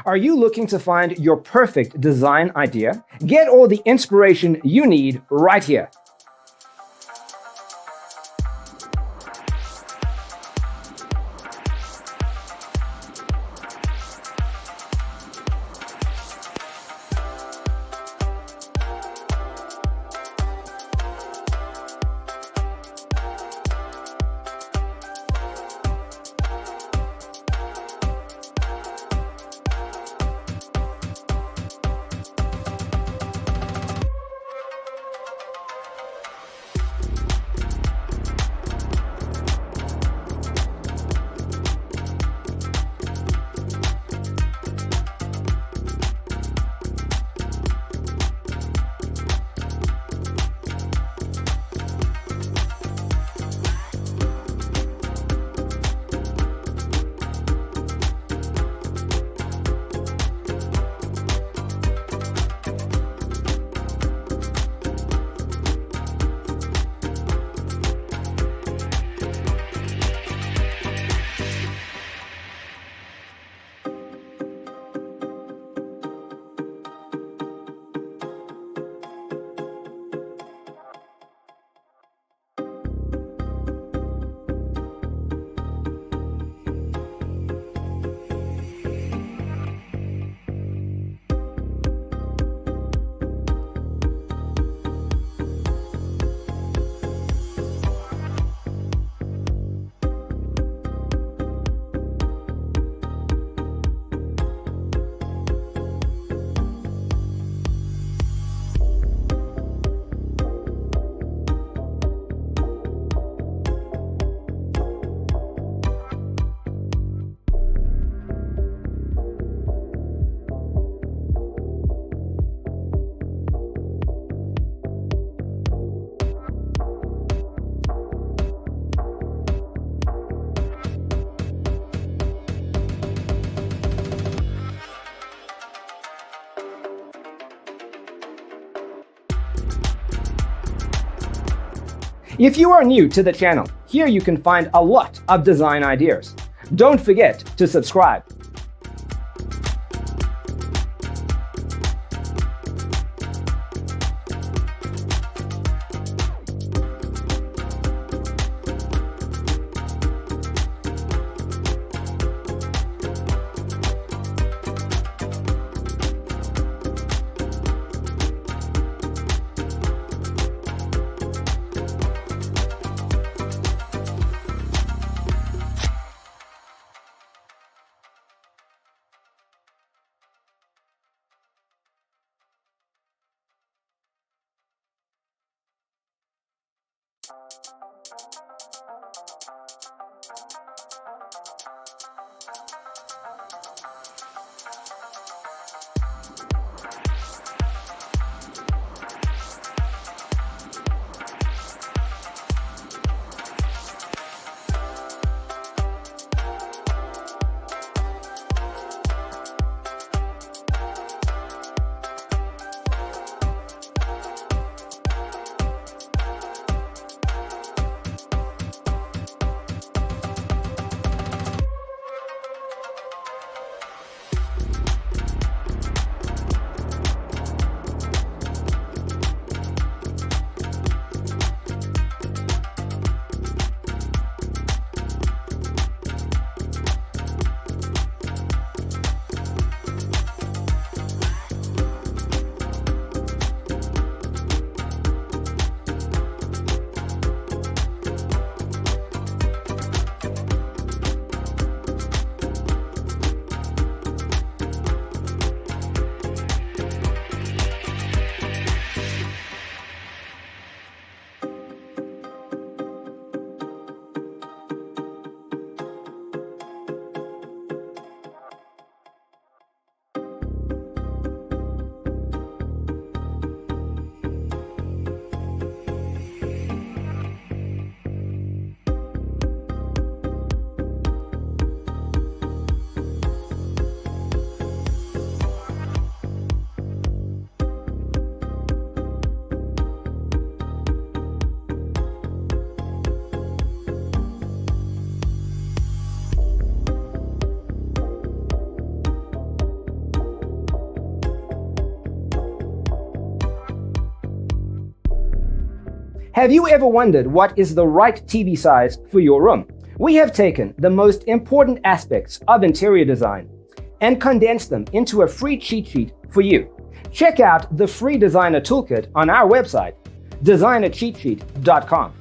Are you looking to find your perfect design idea? Get all the inspiration you need right here. If you are new to the channel, here you can find a lot of design ideas. Don't forget to subscribe. Have you ever wondered what is the right TV size for your room? We have taken the most important aspects of interior design and condensed them into a free cheat sheet for you. Check out the free designer toolkit on our website, designercheatsheet.com.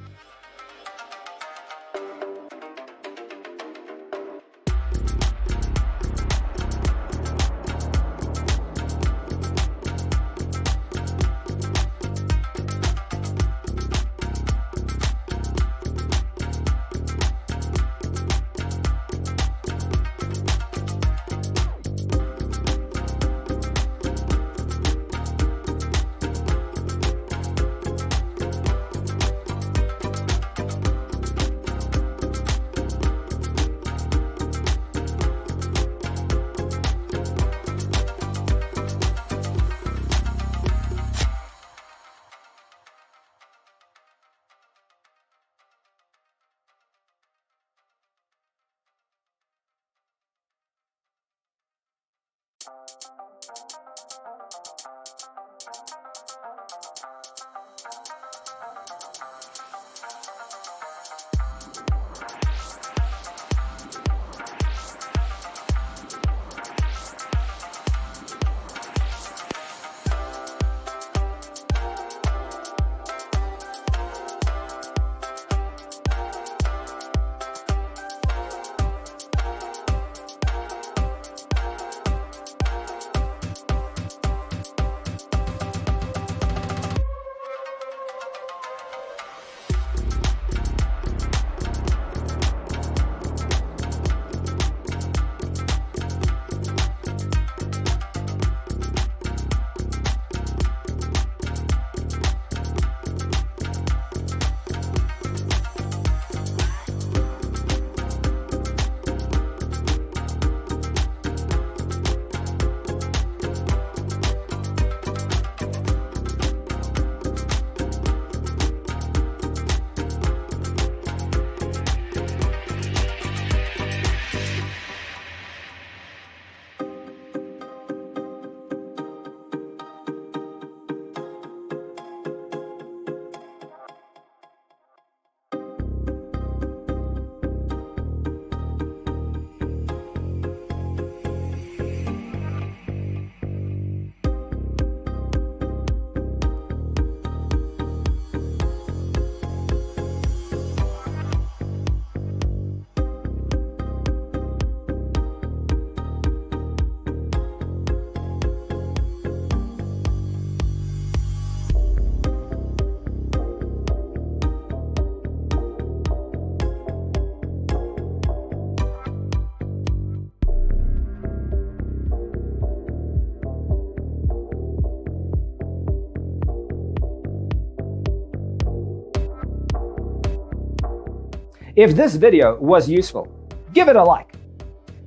If this video was useful, give it a like.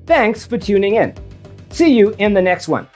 Thanks for tuning in. See you in the next one.